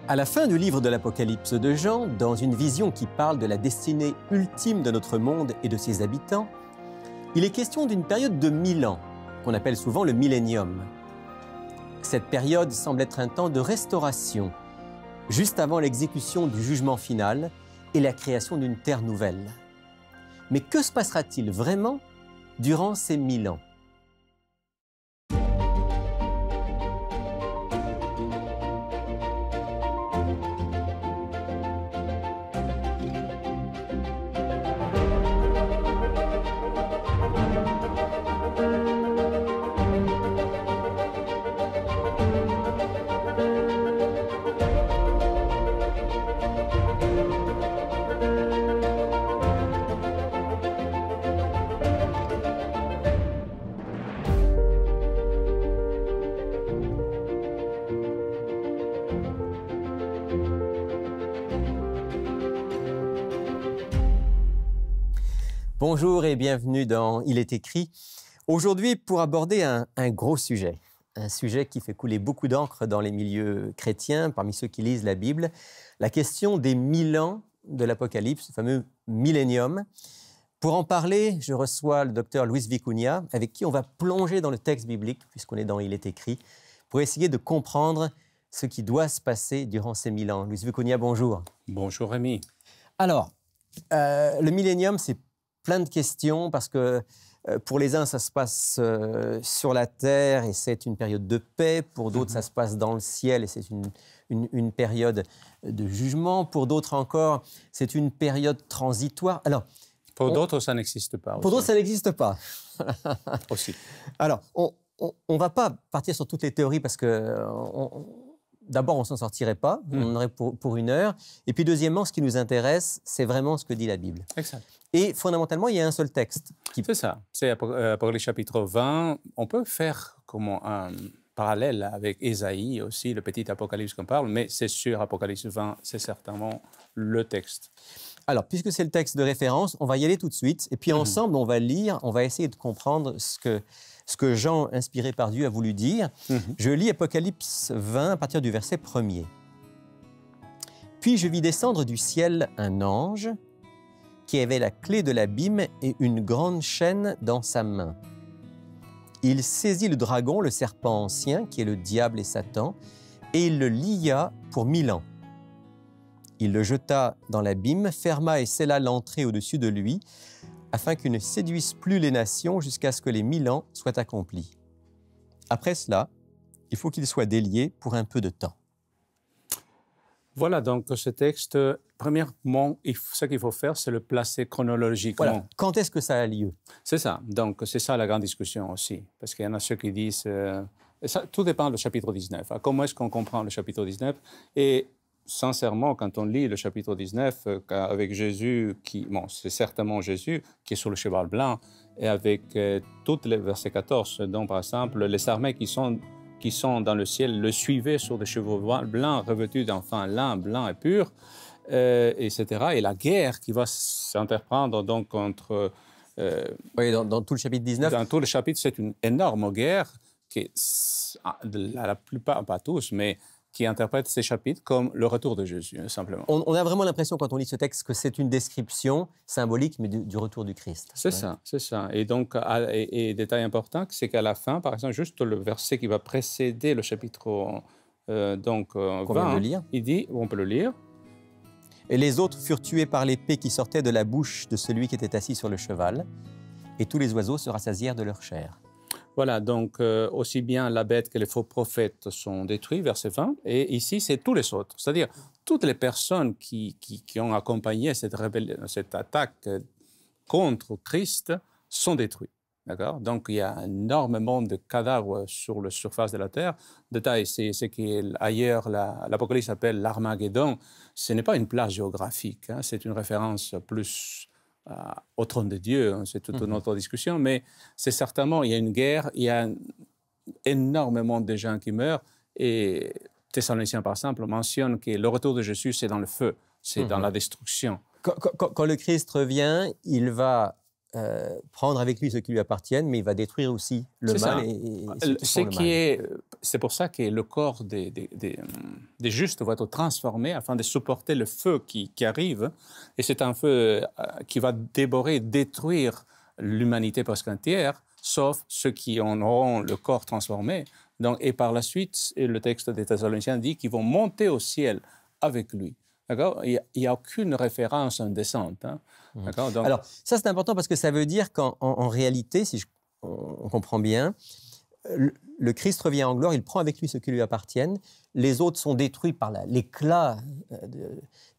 À la fin du livre de l'Apocalypse de Jean, dans une vision qui parle de la destinée ultime de notre monde et de ses habitants, il est question d'une période de 1000 ans, qu'on appelle souvent le millénium. Cette période semble être un temps de restauration, juste avant l'exécution du jugement final et la création d'une terre nouvelle. Mais que se passera-t-il vraiment durant ces 1000 ans ? Bonjour et bienvenue dans Il est écrit. Aujourd'hui, pour aborder un gros sujet, un sujet qui fait couler beaucoup d'encre dans les milieux chrétiens, parmi ceux qui lisent la Bible, la question des 1000 ans de l'Apocalypse, le fameux millénium. Pour en parler, je reçois le docteur Luis Vicuña, avec qui on va plonger dans le texte biblique, puisqu'on est dans Il est écrit, pour essayer de comprendre ce qui doit se passer durant ces 1000 ans. Luis Vicuña, bonjour. Bonjour Rémi. Alors, le millénium, c'est plein de questions parce que pour les uns, ça se passe sur la terre et c'est une période de paix. Pour d'autres, ça se passe dans le ciel et c'est une période de jugement. Pour d'autres encore, c'est une période transitoire. Alors, pour d'autres, ça n'existe pas. Pour d'autres, ça n'existe pas. Aussi. Alors, on ne va pas partir sur toutes les théories parce que d'abord, on ne s'en sortirait pas, on en aurait pour une heure. Et puis, deuxièmement, ce qui nous intéresse, c'est vraiment ce que dit la Bible. Exact. Et fondamentalement, il y a un seul texte. C'est ça. C'est Apocalypse chapitre 20. On peut faire comme un parallèle avec Ésaïe aussi, le petit Apocalypse qu'on parle, mais c'est sûr, Apocalypse 20, c'est certainement le texte. Alors, puisque c'est le texte de référence, on va y aller tout de suite. Et puis, ensemble, on va lire, on va essayer de comprendre ce que Jean, inspiré par Dieu, a voulu dire. Je lis Apocalypse 20 à partir du verset 1er. « Puis je vis descendre du ciel un ange qui avait la clé de l'abîme et une grande chaîne dans sa main. Il saisit le dragon, le serpent ancien, qui est le diable et Satan, et il le lia pour 1000 ans. Il le jeta dans l'abîme, ferma et scella l'entrée au-dessus de lui, afin qu'il ne séduise plus les nations jusqu'à ce que les 1000 ans soient accomplis. Après cela, il faut qu'il soit délié pour un peu de temps. » Voilà, donc ce texte, premièrement, ce qu'il faut faire, c'est le placer chronologiquement. Voilà. Quand est-ce que ça a lieu? C'est ça. Donc, c'est ça la grande discussion aussi. Parce qu'il y en a ceux qui disent... ça, tout dépend du chapitre 19. Comment est-ce qu'on comprend le chapitre 19? Et sincèrement, quand on lit le chapitre 19, avec Jésus, c'est certainement Jésus qui est sur le cheval blanc, et avec tous les versets 14, dont par exemple, les armées qui sont dans le ciel le suivaient sur des chevaux blancs revêtus d'un fin lin blanc et pur, etc. Et la guerre qui va s'entreprendre donc entre... oui, dans tout le chapitre 19. Dans tout le chapitre, c'est une énorme guerre qui, la plupart, pas tous, mais qui interprète ces chapitres comme le retour de Jésus, simplement. On a vraiment l'impression, quand on lit ce texte, que c'est une description symbolique, mais du retour du Christ. C'est ça, c'est ça. Et donc, et détail important, c'est qu'à la fin, par exemple, juste le verset qui va précéder le chapitre 20, vient de lire. Il dit, on peut le lire. « Et les autres furent tués par l'épée qui sortait de la bouche de celui qui était assis sur le cheval, et tous les oiseaux se rassasièrent de leur chair. » Voilà, donc aussi bien la bête que les faux prophètes sont détruits, verset 20, et ici, c'est tous les autres, c'est-à-dire toutes les personnes qui ont accompagné cette attaque contre Christ sont détruites. D'accord? Donc, il y a énormément de cadavres sur la surface de la terre. Détail, c'est ce qu'ailleurs l'Apocalypse appelle l'Armageddon. Ce n'est pas une place géographique, hein, c'est une référence plus au trône de Dieu, c'est toute une autre discussion, mais c'est certainement, il y a une guerre, il y a énormément de gens qui meurent, et Thessaloniciens, par exemple, mentionne que le retour de Jésus, c'est dans le feu, c'est dans la destruction. Quand le Christ revient, il va prendre avec lui ce qui lui appartient, mais il va détruire aussi le mal et ceux qui font le mal. C'est pour ça que le corps des justes va être transformé afin de supporter le feu qui arrive. Et c'est un feu qui va dévorer, détruire l'humanité presque entière, sauf ceux qui en auront le corps transformé. Donc, et par la suite, le texte des Thessaloniciens dit qu'ils vont monter au ciel avec lui. D'accord? Il n'y a aucune référence à une descente. Hein? D'accord? Donc... Alors, ça, c'est important parce que ça veut dire qu'en réalité, si on comprend bien, le Christ revient en gloire, il prend avec lui ce qui lui appartient. Les autres sont détruits par l'éclat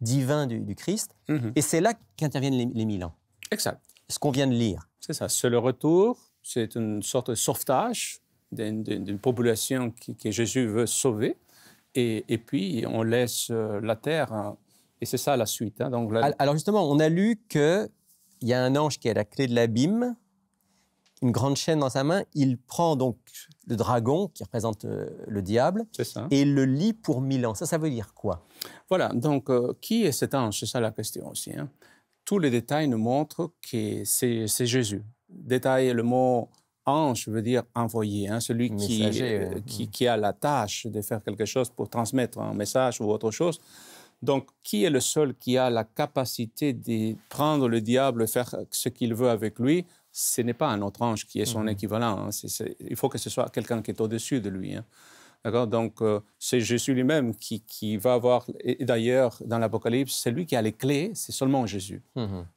divin du Christ. Et c'est là qu'interviennent les 1000 ans. Exact. Ce qu'on vient de lire. C'est ça. C'est le retour. C'est une sorte de sauvetage d'une population que Jésus veut sauver. Et puis, on laisse la terre, et c'est ça la suite. Hein. Donc, Alors justement, on a lu qu'il y a un ange qui a la clé de l'abîme, une grande chaîne dans sa main. Il prend donc le dragon, qui représente le diable, et il le lie pour 1000 ans. Ça veut dire quoi? Voilà, donc qui est cet ange? C'est ça la question aussi. Hein. Tous les détails nous montrent que c'est Jésus. Détail, le mot... Ange veut dire envoyé, hein, celui qui a la tâche de faire quelque chose pour transmettre un message ou autre chose. Donc, qui est le seul qui a la capacité de prendre le diable et faire ce qu'il veut avec lui? Ce n'est pas un autre ange qui est son équivalent. Hein. Il faut que ce soit quelqu'un qui est au-dessus de lui. Hein. D'accord? Donc, c'est Jésus lui-même qui va avoir... Et d'ailleurs, dans l'Apocalypse, c'est lui qui a les clés, c'est seulement Jésus.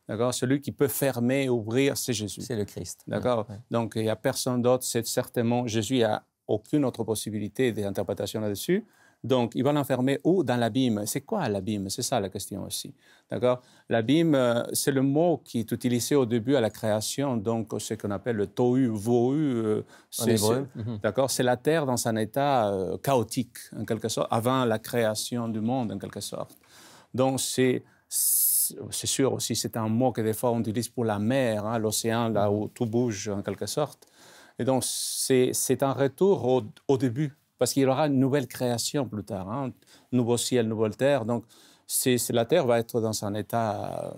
D'accord? Celui qui peut fermer, ouvrir, c'est Jésus. C'est le Christ. D'accord? Donc, il n'y a personne d'autre, c'est certainement Jésus. Il n'y a aucune autre possibilité d'interprétation là-dessus. Donc, il va l'enfermer où? Dans l'abîme. C'est quoi l'abîme? C'est ça la question aussi. D'accord? L'abîme, c'est le mot qui est utilisé au début à la création, donc ce qu'on appelle le tohu vohu. En hébreu. D'accord? C'est la terre dans un état chaotique, en quelque sorte, avant la création du monde, en quelque sorte. Donc, c'est sûr aussi, c'est un mot que des fois on utilise pour la mer, hein, l'océan, là où tout bouge, en quelque sorte. Et donc, c'est un retour au début. Parce qu'il y aura une nouvelle création plus tard, hein? Nouveau ciel, nouvelle terre. Donc, la terre va être dans un état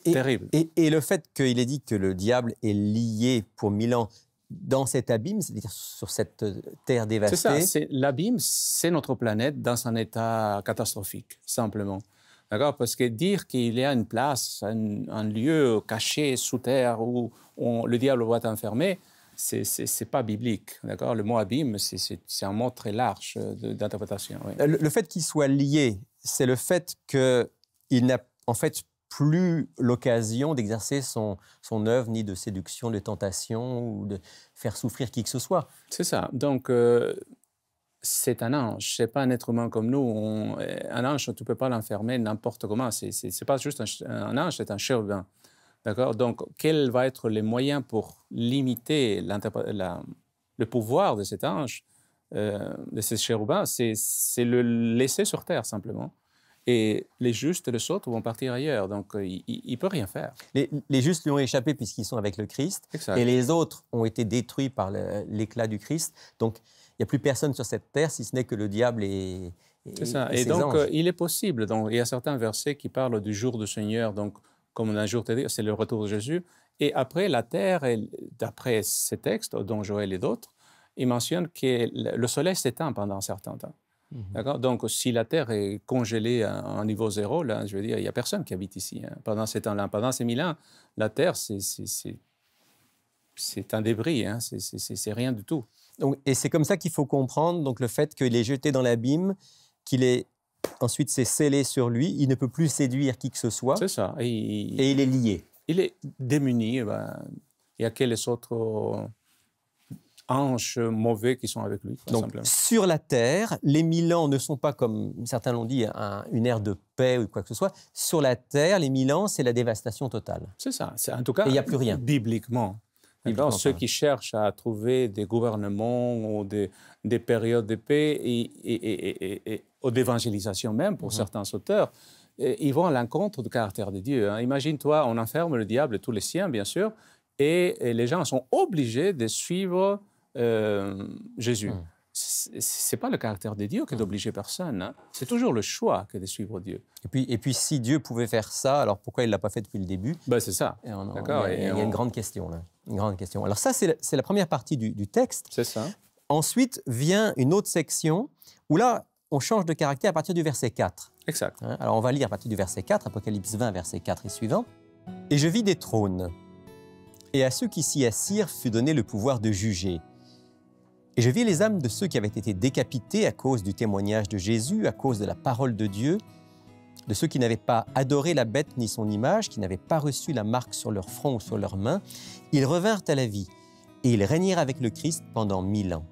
terrible. Et le fait qu'il ait dit que le diable est lié pour 1000 ans dans cet abîme, c'est-à-dire sur cette terre dévastée... C'est ça. L'abîme, c'est notre planète dans un état catastrophique, simplement. D'accord? Parce que dire qu'il y a une place, un lieu caché sous terre où le diable va être enfermé, c'est pas biblique, d'accord? Le mot abîme, c'est un mot très large d'interprétation. Oui. Le fait qu'il soit lié, c'est le fait qu'il n'a en fait plus l'occasion d'exercer son œuvre, ni de séduction, de tentation, ou de faire souffrir qui que ce soit. C'est ça. Donc, c'est un ange, c'est pas un être humain comme nous. Un ange, tu ne peux pas l'enfermer n'importe comment. C'est pas juste un ange, c'est un chérubin. D'accord? Donc, quels vont être les moyens pour limiter le pouvoir de cet ange, de ce chérubin? C'est le laisser sur terre, simplement. Et les justes, les autres, vont partir ailleurs. Donc, il ne peut rien faire. Les justes lui ont échappé puisqu'ils sont avec le Christ. Exact. Et les autres ont été détruits par l'éclat du Christ. Donc, il n'y a plus personne sur cette terre, si ce n'est que le diable et c'est ça. Et et donc, anges. Il est possible. Donc, il y a certains versets qui parlent du jour du Seigneur. Donc, comme un jour, c'est le retour de Jésus. Et après, la terre, d'après ces textes, dont Joël et d'autres, il mentionne que le soleil s'éteint pendant un certain temps. D'accord? Donc, si la terre est congelée à un niveau zéro, là, je veux dire, il n'y a personne qui habite ici. Hein. Pendant ces temps-là, pendant ces 1000 ans, la terre, c'est un débris. Hein. C'est rien du tout. Donc, et c'est comme ça qu'il faut comprendre donc, le fait qu'il est jeté dans l'abîme, ensuite c'est scellé sur lui, il ne peut plus séduire qui que ce soit. C'est ça. Et il est lié. Il est démuni. Il y a quels autres anges mauvais qui sont avec lui. Donc, simplement. Sur la terre, les 1000 ans ne sont pas, comme certains l'ont dit, une ère de paix ou quoi que ce soit. Sur la terre, les 1000 ans, c'est la dévastation totale. C'est ça. En tout cas, il n'y a plus rien. Bibliquement. Ceux qui cherchent à trouver des gouvernements ou des périodes de paix ou d'évangélisation même, pour certains auteurs, ils vont à l'encontre du caractère de Dieu. Hein. Imagine-toi, on enferme le diable et tous les siens, bien sûr, et les gens sont obligés de suivre Jésus. c'est pas le caractère de Dieu qui est d'obliger personne. Hein. C'est toujours le choix que de suivre Dieu. Et puis, si Dieu pouvait faire ça, alors pourquoi il ne l'a pas fait depuis le début? Ben, c'est ça. D'accord. Il y a une grande question, là. Une grande question. Alors ça, c'est la première partie du texte. C'est ça. Ensuite vient une autre section où là, on change de caractère à partir du verset 4. Exact. Hein? Alors on va lire à partir du verset 4, Apocalypse 20, verset 4 et suivant. « Et je vis des trônes, et à ceux qui s'y assirent fut donné le pouvoir de juger. Et je vis les âmes de ceux qui avaient été décapités à cause du témoignage de Jésus, à cause de la parole de Dieu, de ceux qui n'avaient pas adoré la bête ni son image, qui n'avaient pas reçu la marque sur leur front ou sur leurs mains. Ils revinrent à la vie, et ils régnèrent avec le Christ pendant 1000 ans.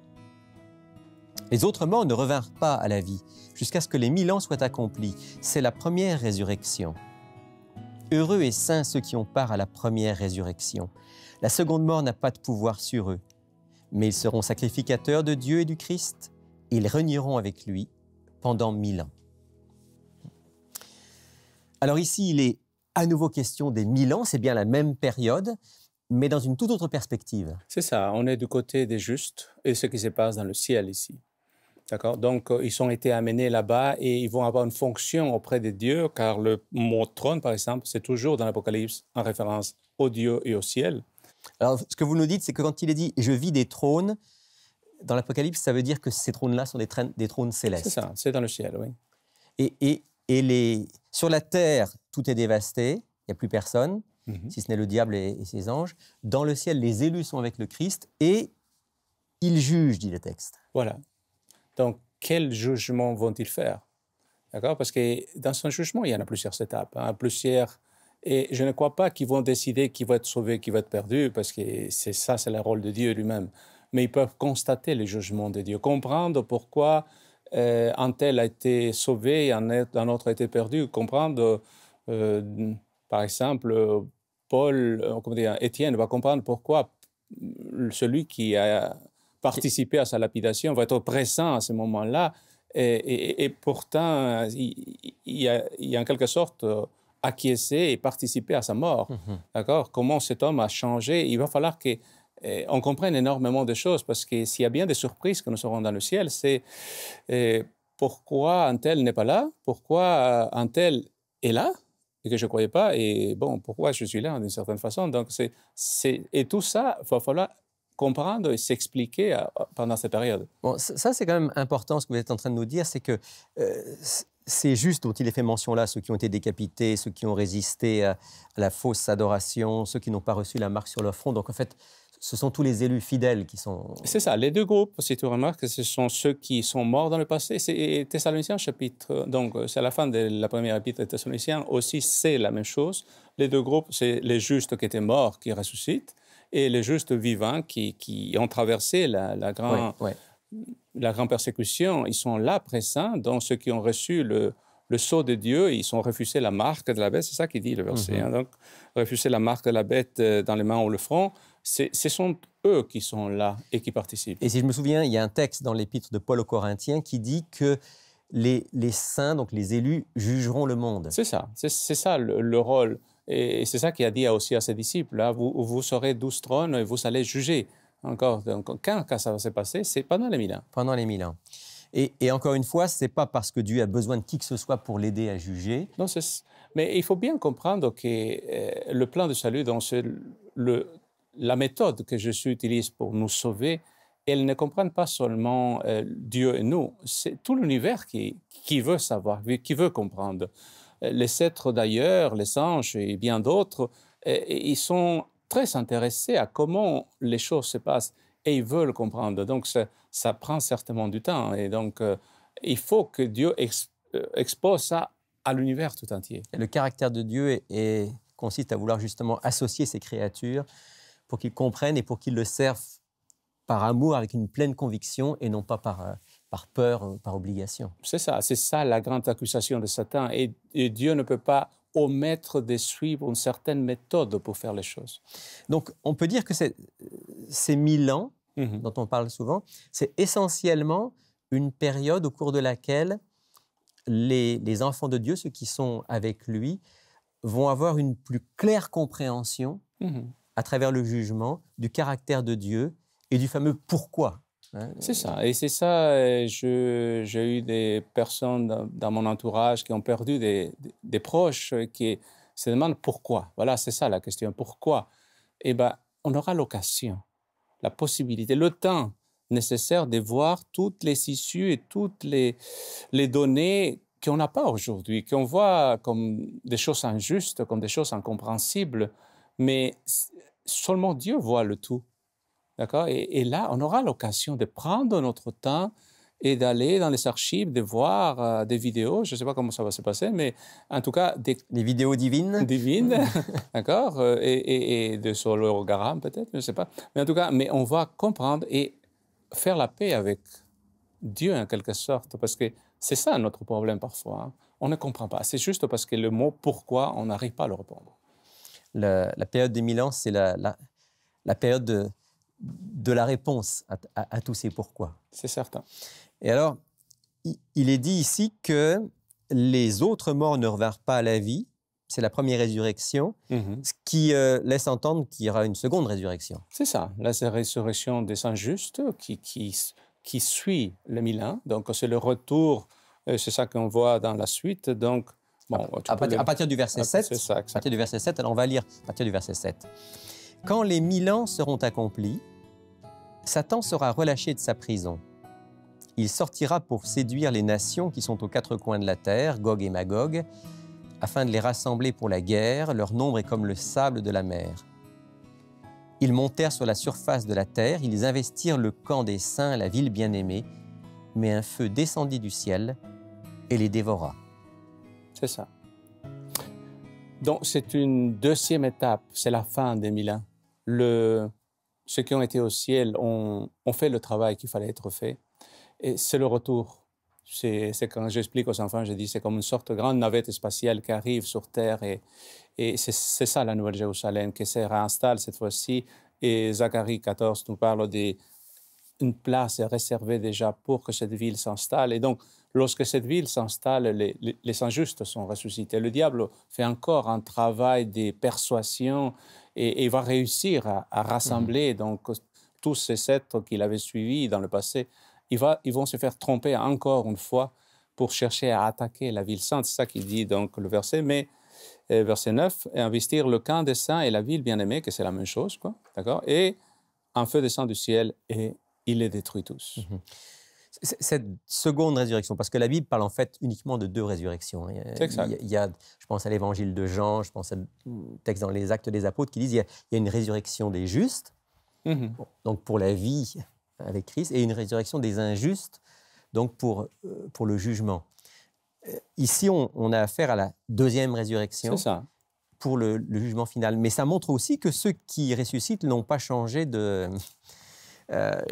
Les autres morts ne revinrent pas à la vie, jusqu'à ce que les 1000 ans soient accomplis. C'est la première résurrection. Heureux et saints ceux qui ont part à la première résurrection. La seconde mort n'a pas de pouvoir sur eux, mais ils seront sacrificateurs de Dieu et du Christ. Ils régneront avec lui pendant 1000 ans. Alors ici, il est à nouveau question des 1000 ans, c'est bien la même période, mais dans une toute autre perspective. C'est ça, on est du côté des justes et ce qui se passe dans le ciel ici. D'accord? Donc, ils ont été amenés là-bas et ils vont avoir une fonction auprès de Dieu, car le mot trône, par exemple, c'est toujours dans l'Apocalypse en référence au Dieu et au ciel. Alors, ce que vous nous dites, c'est que quand il est dit « je vis des trônes », dans l'Apocalypse, ça veut dire que ces trônes-là sont des trônes célestes. C'est ça, c'est dans le ciel, oui. Et sur la terre, tout est dévasté, il n'y a plus personne, si ce n'est le diable et ses anges. Dans le ciel, les élus sont avec le Christ et ils jugent, dit le texte. Voilà. Donc, quel jugement vont-ils faire? D'accord? Parce que dans son jugement, il y en a plusieurs étapes, hein, plusieurs. Et je ne crois pas qu'ils vont décider qui va être sauvé, qui va être perdu, parce que c'est ça, c'est le rôle de Dieu lui-même. Mais ils peuvent constater les jugements de Dieu, comprendre pourquoi un tel a été sauvé et un autre a été perdu, comprendre, par exemple, Étienne va comprendre pourquoi celui qui a participé à sa lapidation va être présent à ce moment-là. Et pourtant, il a en quelque sorte acquiescé et participé à sa mort. D'accord? Comment cet homme a changé? Il va falloir qu'on comprenne énormément de choses, parce que s'il y a bien des surprises que nous aurons dans le ciel, c'est pourquoi un tel n'est pas là, pourquoi un tel est là, et que je ne croyais pas, et bon, pourquoi je suis là d'une certaine façon. Donc, et tout ça, il va falloir comprendre et s'expliquer pendant cette période. Bon, ça, c'est quand même important, ce que vous êtes en train de nous dire, c'est que c'est juste dont il est fait mention là, ceux qui ont été décapités, ceux qui ont résisté à la fausse adoration, ceux qui n'ont pas reçu la marque sur leur front. Donc, en fait, ce sont tous les élus fidèles qui sont... C'est ça, les deux groupes, si tu remarques, ce sont ceux qui sont morts dans le passé. C'est Thessaloniciens chapitre, donc c'est à la fin de la première épître de Thessaloniciens, aussi c'est la même chose. Les deux groupes, c'est les justes qui étaient morts, qui ressuscitent, et les justes vivants qui ont traversé la grande persécution. Ils sont là, présents, donc ceux qui ont reçu le sceau de Dieu, ils ont refusé la marque de la bête, c'est ça qu'il dit le verset. Hein, donc, refuser la marque de la bête dans les mains ou le front, ce sont eux qui sont là et qui participent. Et si je me souviens, il y a un texte dans l'épître de Paul aux Corinthiens qui dit que les saints, donc les élus, jugeront le monde. C'est ça, c'est ça le rôle. Et c'est ça qu'il a dit aussi à ses disciples. Là, vous serez 12 trônes et vous allez juger. Encore. Donc, quand ça va se passer, c'est pendant les 1000 ans. Pendant les 1000 ans. Et encore une fois, ce n'est pas parce que Dieu a besoin de qui que ce soit pour l'aider à juger. Non, mais il faut bien comprendre que le plan de salut, donc la méthode que Jésus utilise pour nous sauver, elle ne comprend pas seulement Dieu et nous. C'est tout l'univers qui veut savoir, qui veut comprendre. Les êtres d'ailleurs, les anges et bien d'autres, ils sont très intéressés à comment les choses se passent et ils veulent comprendre. Donc, ça prend certainement du temps. Et donc, il faut que Dieu expose ça à l'univers tout entier. Et le caractère de Dieu consiste à vouloir justement associer ces créatures pour qu'ils comprennent et pour qu'ils le servent par amour, avec une pleine conviction et non pas par peur, par obligation. C'est ça la grande accusation de Satan. Et Dieu ne peut pas omettre de suivre une certaine méthode pour faire les choses. Donc, on peut dire que ces 1000 ans dont on parle souvent, c'est essentiellement une période au cours de laquelle les enfants de Dieu, ceux qui sont avec lui, vont avoir une plus claire compréhension à travers le jugement du caractère de Dieu et du fameux pourquoi Hein. C'est ça. Et c'est ça, j'ai eu des personnes dans mon entourage qui ont perdu des proches qui se demandent pourquoi. Voilà, c'est ça la question. Pourquoi? Eh bien, on aura l'occasion, la possibilité, le temps nécessaire de voir toutes les issues et toutes les données qu'on n'a pas aujourd'hui, qu'on voit comme des choses injustes, comme des choses incompréhensibles, mais seulement Dieu voit le tout. D'accord? Et là, on aura l'occasion de prendre notre temps et d'aller dans les archives, de voir des vidéos. Je ne sais pas comment ça va se passer, mais en tout cas, des vidéos divines. Divines, d'accord? Et de sur l'hologramme, peut-être, je ne sais pas. Mais en tout cas, mais on va comprendre et faire la paix avec Dieu, en quelque sorte, parce que c'est ça notre problème parfois. Hein. On ne comprend pas. C'est juste parce que le mot « pourquoi », on n'arrive pas à le répondre. La période des 1000 ans, c'est la période de la réponse à tous ces pourquoi. C'est certain. Et alors, il est dit ici que les autres morts ne revinrent pas à la vie. C'est la première résurrection, ce qui laisse entendre qu'il y aura une seconde résurrection. C'est ça, la résurrection des saints justes qui suit le 1000 ans. Donc, c'est le retour, c'est ça qu'on voit dans la suite. Donc, bon, à partir du verset 7, c'est ça, à partir du verset 7, alors on va lire à partir du verset 7. « Quand les 1000 ans seront accomplis, Satan sera relâché de sa prison. Il sortira pour séduire les nations qui sont aux quatre coins de la terre, Gog et Magog, afin de les rassembler pour la guerre. Leur nombre est comme le sable de la mer. Ils montèrent sur la surface de la terre, ils investirent le camp des saints, la ville bien-aimée, mais un feu descendit du ciel et les dévora. » C'est ça. Donc, c'est une deuxième étape, c'est la fin des 1000 ans. Ceux qui ont été au ciel ont fait le travail qu'il fallait être fait. Et c'est le retour. C'est quand j'explique aux enfants, je dis c'est comme une sorte de grande navette spatiale qui arrive sur Terre. Et c'est ça la Nouvelle Jérusalem qui se réinstalle cette fois-ci. Et Zacharie 14 nous parle d'une place réservée déjà pour que cette ville s'installe. Et donc, lorsque cette ville s'installe, les injustes sont ressuscités. Le diable fait encore un travail de persuasion et va réussir à rassembler donc, tous ces êtres qu'il avait suivis dans le passé. Ils vont se faire tromper encore une fois pour chercher à attaquer la ville sainte. C'est ça qu'il dit donc le verset. Mais verset 9, « Investir le camp des saints et la ville bien-aimée », que c'est la même chose, quoi, d'accord? Et un feu descend du ciel et il les détruit tous. Cette seconde résurrection, parce que la Bible parle en fait uniquement de deux résurrections. C'est exact. Il y a, je pense à l'évangile de Jean, je pense à texte dans les Actes des Apôtres qui disent qu'il y a une résurrection des justes, donc pour la vie avec Christ, et une résurrection des injustes, donc pour le jugement. Ici, on a affaire à la deuxième résurrection. C'est ça. Pour le jugement final. Mais ça montre aussi que ceux qui ressuscitent n'ont pas changé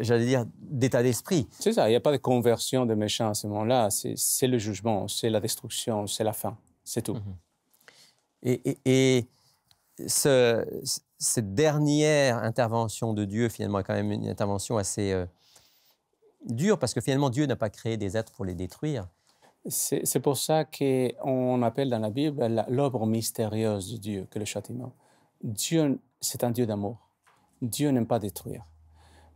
j'allais dire, d'état d'esprit. C'est ça, il n'y a pas de conversion de méchants à ce moment-là. C'est le jugement, c'est la destruction, c'est la fin, c'est tout. Et cette dernière intervention de Dieu, finalement, est quand même une intervention assez dure, parce que finalement, Dieu n'a pas créé des êtres pour les détruire. C'est pour ça qu'on appelle dans la Bible l'œuvre mystérieuse de Dieu, que le châtiment. Dieu, c'est un Dieu d'amour. Dieu n'aime pas détruire.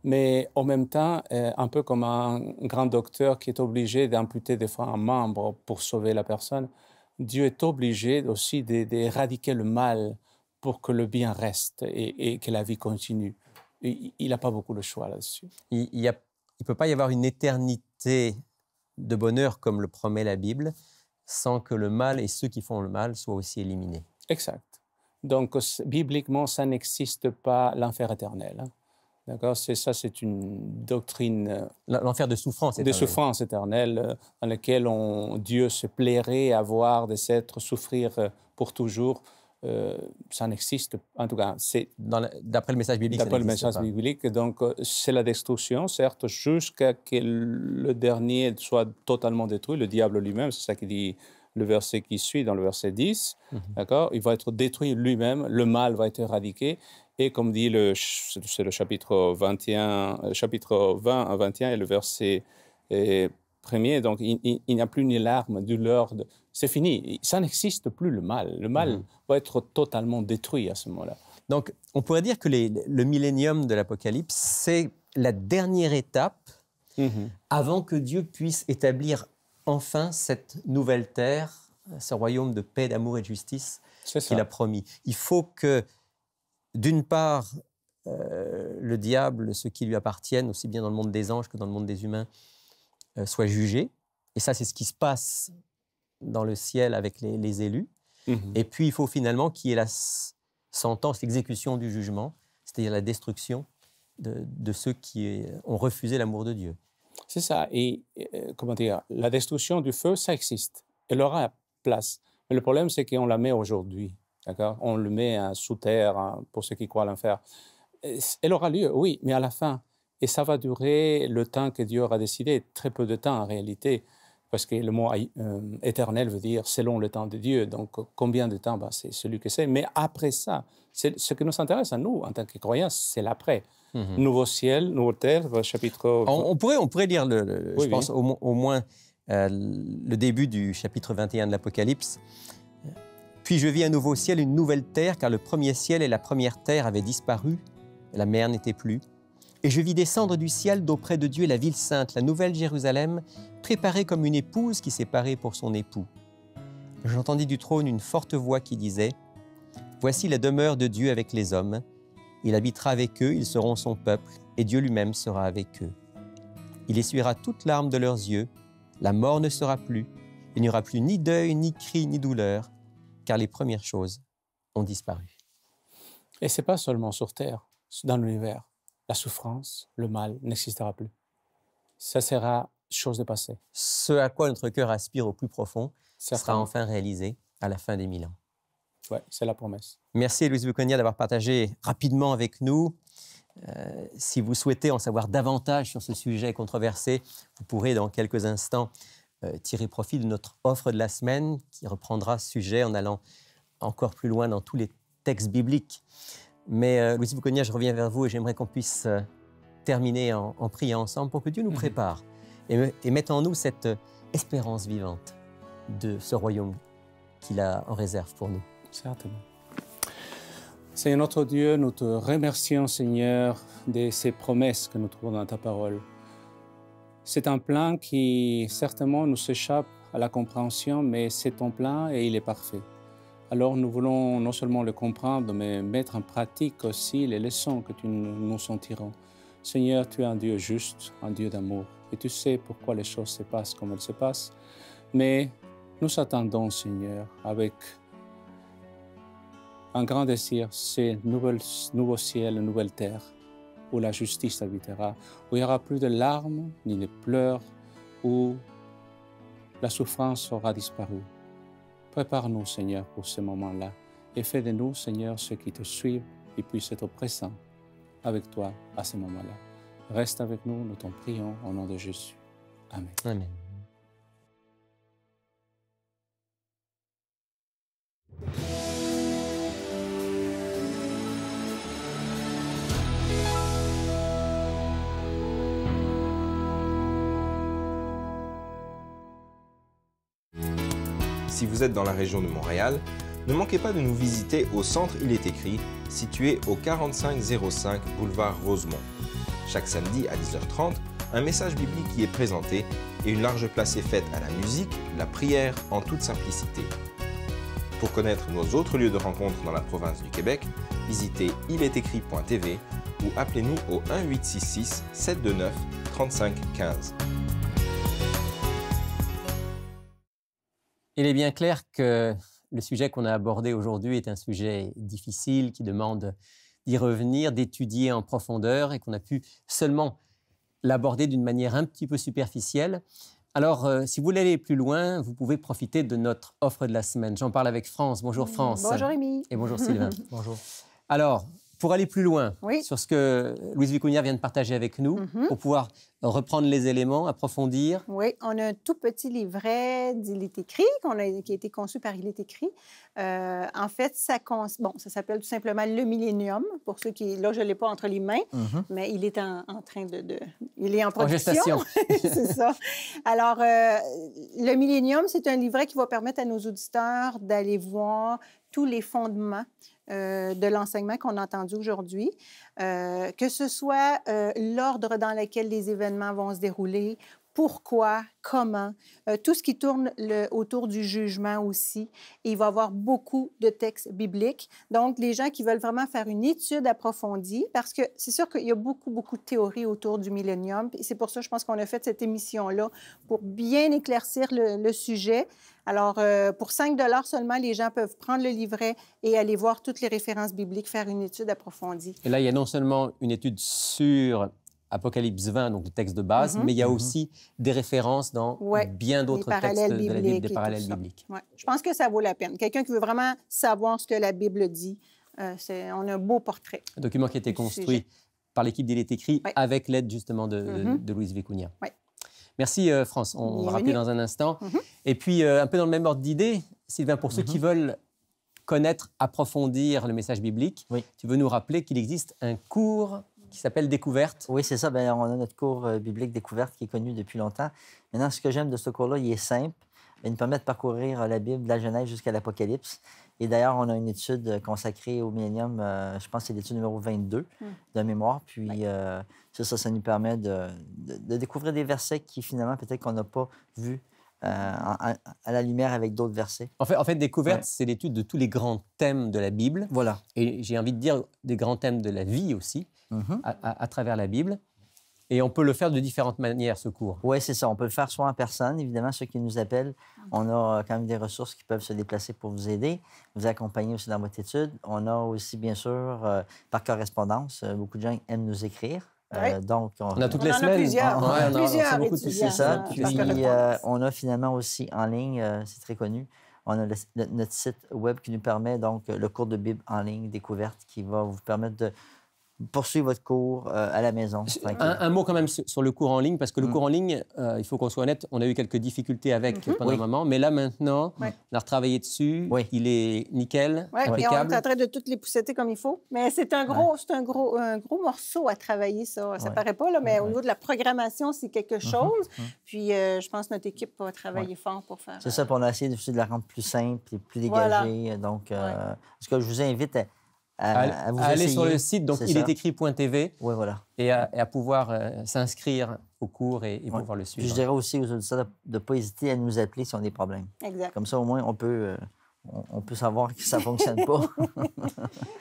Mais en même temps, un peu comme un grand docteur qui est obligé d'amputer des fois un membre pour sauver la personne, Dieu est obligé aussi d'éradiquer le mal pour que le bien reste et que la vie continue. Il n'a pas beaucoup de choix là-dessus. Il ne peut pas y avoir une éternité de bonheur comme le promet la Bible sans que le mal et ceux qui font le mal soient aussi éliminés. Exact. Donc, bibliquement, ça n'existe pas l'enfer éternel. Hein. D'accord, c'est une doctrine... L'enfer de souffrance éternelle. De souffrance éternelle, dans lequel Dieu se plairait à voir des êtres souffrir pour toujours. Ça n'existe, en tout cas, c'est... D'après le message biblique, d'après le message biblique, donc c'est la destruction, certes, jusqu'à ce que le dernier soit totalement détruit, le diable lui-même, c'est ça qui dit le verset qui suit, dans le verset 10, d'accord? Il va être détruit lui-même, le mal va être éradiqué, et comme dit c'est le chapitre 21, chapitre 20 à 21 et le verset premier, donc il n'y a plus ni larmes, douleur, c'est fini, ça n'existe plus le mal. Le mal va être totalement détruit à ce moment-là. Donc, on pourrait dire que le millénium de l'Apocalypse, c'est la dernière étape avant que Dieu puisse établir enfin cette nouvelle terre, ce royaume de paix, d'amour et de justice qu'il a promis. Il faut que, d'une part, le diable, ceux qui lui appartiennent, aussi bien dans le monde des anges que dans le monde des humains, soient jugés. Et ça, c'est ce qui se passe dans le ciel avec les élus. Et puis, il faut finalement qu'il y ait la sentence, l'exécution du jugement, c'est-à-dire la destruction de ceux qui ont refusé l'amour de Dieu. C'est ça. Et comment dire, la destruction du feu, ça existe. Elle aura place. Mais le problème, c'est qu'on la met aujourd'hui. D'accord? On le met sous terre pour ceux qui croient à l'enfer. Elle aura lieu, oui, mais à la fin. Et ça va durer le temps que Dieu aura décidé, très peu de temps en réalité, parce que le mot éternel veut dire selon le temps de Dieu. Donc, combien de temps? C'est celui que c'est. Mais après ça, ce qui nous intéresse à nous, en tant que croyants, c'est l'après. Nouveau ciel, nouvelle terre, chapitre... On pourrait lire, je pense, au moins le début du chapitre 21 de l'Apocalypse. « Puis je vis un nouveau ciel, une nouvelle terre, car le premier ciel et la première terre avaient disparu, et la mer n'était plus. Et je vis descendre du ciel d'auprès de Dieu la ville sainte, la nouvelle Jérusalem, préparée comme une épouse qui s'est parée pour son époux. J'entendis du trône une forte voix qui disait « Voici la demeure de Dieu avec les hommes. Il habitera avec eux, ils seront son peuple, et Dieu lui-même sera avec eux. Il essuiera toute larme de leurs yeux, la mort ne sera plus, il n'y aura plus ni deuil, ni cri, ni douleur, car les premières choses ont disparu. » Et ce n'est pas seulement sur terre, dans l'univers. La souffrance, le mal n'existera plus. Ça sera chose de passé. Ce à quoi notre cœur aspire au plus profond sera enfin réalisé à la fin des 1000 ans. Oui, c'est la promesse. Merci Louise Buconia d'avoir partagé rapidement avec nous. Si vous souhaitez en savoir davantage sur ce sujet controversé, vous pourrez dans quelques instants tirer profit de notre offre de la semaine qui reprendra ce sujet en allant encore plus loin dans tous les textes bibliques. Mais Louise Buconia, je reviens vers vous et j'aimerais qu'on puisse terminer en priant ensemble pour que Dieu nous prépare et mette en nous cette espérance vivante de ce royaume qu'il a en réserve pour nous. Certainement. Seigneur notre Dieu, nous te remercions, Seigneur, de ces promesses que nous trouvons dans ta parole. C'est un plan qui, certainement, nous échappe à la compréhension, mais c'est ton plan et il est parfait. Alors, nous voulons non seulement le comprendre, mais mettre en pratique aussi les leçons que tu nous en tirons. Seigneur, tu es un Dieu juste, un Dieu d'amour, et tu sais pourquoi les choses se passent comme elles se passent. Mais nous attendons, Seigneur, avec un grand désir, ces nouveaux ciels, une nouvelle terre, où la justice habitera, où il n'y aura plus de larmes ni de pleurs, où la souffrance aura disparu. Prépare-nous, Seigneur, pour ce moment-là, et fais de nous, Seigneur, ceux qui te suivent et puissent être présents avec toi à ce moment-là. Reste avec nous, nous t'en prions, au nom de Jésus. Amen. Amen. Si vous êtes dans la région de Montréal, ne manquez pas de nous visiter au Centre Il est écrit, situé au 4505 boulevard Rosemont. Chaque samedi à 10h30, un message biblique y est présenté et une large place est faite à la musique, la prière en toute simplicité. Pour connaître nos autres lieux de rencontre dans la province du Québec, visitez ilestécrit.tv ou appelez-nous au 1-866-729-3515. Il est bien clair que le sujet qu'on a abordé aujourd'hui est un sujet difficile qui demande d'y revenir, d'étudier en profondeur et qu'on a pu seulement l'aborder d'une manière un petit peu superficielle. Alors, si vous voulez aller plus loin, vous pouvez profiter de notre offre de la semaine. J'en parle avec France. Bonjour France. Bonjour Rémi. Et bonjour Sylvain. Bonjour. Alors, pour aller plus loin Oui. sur ce que Louise Buconia vient de partager avec nous, pour pouvoir reprendre les éléments, approfondir. Oui, on a un tout petit livret d'Il est écrit, qui a été conçu par Il est écrit. En fait, ça s'appelle tout simplement Le Millénium, pour ceux qui... Là, je ne l'ai pas entre les mains, mais il est en train de... Il est en production. gestation. C'est ça. Alors, Le Millénium, c'est un livret qui va permettre à nos auditeurs d'aller voir tous les fondements de l'enseignement qu'on a entendu aujourd'hui, que ce soit l'ordre dans lequel les événements vont se dérouler, pourquoi, comment, tout ce qui tourne autour du jugement aussi. Et il va y avoir beaucoup de textes bibliques. Donc, les gens qui veulent vraiment faire une étude approfondie, parce que c'est sûr qu'il y a beaucoup, beaucoup de théories autour du millénium. Et c'est pour ça, je pense qu'on a fait cette émission-là pour bien éclaircir le sujet. Alors, pour 5 $ seulement, les gens peuvent prendre le livret et aller voir toutes les références bibliques, faire une étude approfondie. Et là, il y a non seulement une étude sur Apocalypse 20, donc le texte de base, mais il y a aussi des références dans bien d'autres textes de la Bible, des parallèles bibliques. Ouais. Je pense que ça vaut la peine. Quelqu'un qui veut vraiment savoir ce que la Bible dit, on a un beau portrait. Un document qui a été construit par l'équipe d'Il est écrit avec l'aide justement de Louise Vicuña. Ouais. Merci France, on va rappeler dans un instant. Et puis, un peu dans le même ordre d'idée, Sylvain, pour ceux qui veulent connaître, approfondir le message biblique, tu veux nous rappeler qu'il existe un cours qui s'appelle Découverte. Oui, c'est ça. Bien, on a notre cours biblique Découverte qui est connu depuis longtemps. Maintenant, ce que j'aime de ce cours-là, il est simple. Il nous permet de parcourir la Bible de la Genèse jusqu'à l'Apocalypse. Et d'ailleurs, on a une étude consacrée au millénium, je pense que c'est l'étude numéro 22 de mémoire. Puis ça nous permet de découvrir des versets qui, finalement, peut-être qu'on n'a pas vus à la lumière avec d'autres versets. En fait Découverte, c'est l'étude de tous les grands thèmes de la Bible. Voilà. Et j'ai envie de dire des grands thèmes de la vie aussi, à travers la Bible. Et on peut le faire de différentes manières, ce cours. Oui, c'est ça. On peut le faire soit en personne, évidemment, ceux qui nous appellent. On a quand même des ressources qui peuvent se déplacer pour vous aider, vous accompagner aussi dans votre étude. On a aussi, bien sûr, par correspondance. Beaucoup de gens aiment nous écrire. Donc, on a toutes les semaines. Plusieurs. On a plusieurs étudiants. C'est ça. Puis, on a finalement aussi en ligne, c'est très connu, on a notre site web qui nous permet, donc, le cours de Bible en ligne, Découverte, qui va vous permettre de poursuivre votre cours à la maison. Un mot quand même sur le cours en ligne, parce que le cours en ligne, il faut qu'on soit honnête, on a eu quelques difficultés avec pendant un moment, mais là maintenant, on a retravaillé dessus, il est nickel, impeccable. Et on est en train de toutes les poussetter comme il faut, mais c'est un gros morceau à travailler, ça. Ça paraît pas, là, mais au niveau de la programmation, c'est quelque chose. Puis je pense que notre équipe va travailler fort pour faire... C'est ça, puis on a essayé de la rendre plus simple et plus dégagée. Donc, ce que je vous invite à vous aller essayer. sur le site, donc ilétécrit.tv, et à pouvoir s'inscrire au cours et pouvoir le suivre. Puis je dirais aussi aux auditeurs de ne pas hésiter à nous appeler si on a des problèmes. Exact. Comme ça, au moins, on peut savoir que ça ne fonctionne pas.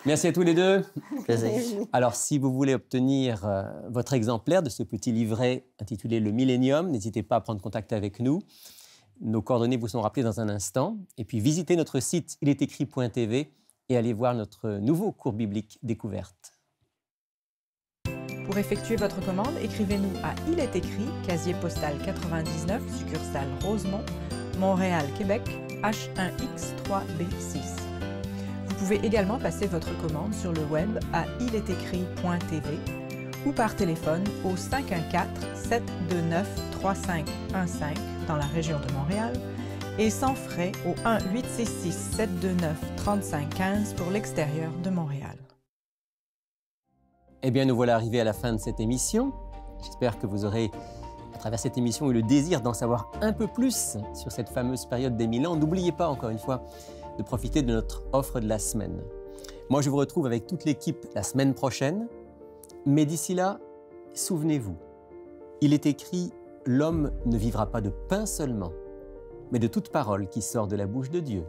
Merci à tous les deux. Plaisir. Alors, si vous voulez obtenir votre exemplaire de ce petit livret intitulé « Le Millénium », n'hésitez pas à prendre contact avec nous. Nos coordonnées vous sont rappelées dans un instant. Et puis, visitez notre site ilétécrit.tv et allez voir notre nouveau cours biblique Découverte. Pour effectuer votre commande, écrivez-nous à Il est écrit, casier postal 99, succursale Rosemont, Montréal, Québec, H1X3B6. Vous pouvez également passer votre commande sur le web à ilétécrit.tv ou par téléphone au 514-729-3515 dans la région de Montréal et sans frais au 1-866-729-3515 pour l'extérieur de Montréal. Eh bien, nous voilà arrivés à la fin de cette émission. J'espère que vous aurez, à travers cette émission, eu le désir d'en savoir un peu plus sur cette fameuse période des 1000 ans. N'oubliez pas, encore une fois, de profiter de notre offre de la semaine. Moi, je vous retrouve avec toute l'équipe la semaine prochaine. Mais d'ici là, souvenez-vous, il est écrit « L'homme ne vivra pas de pain seulement, mais de toute parole qui sort de la bouche de Dieu. »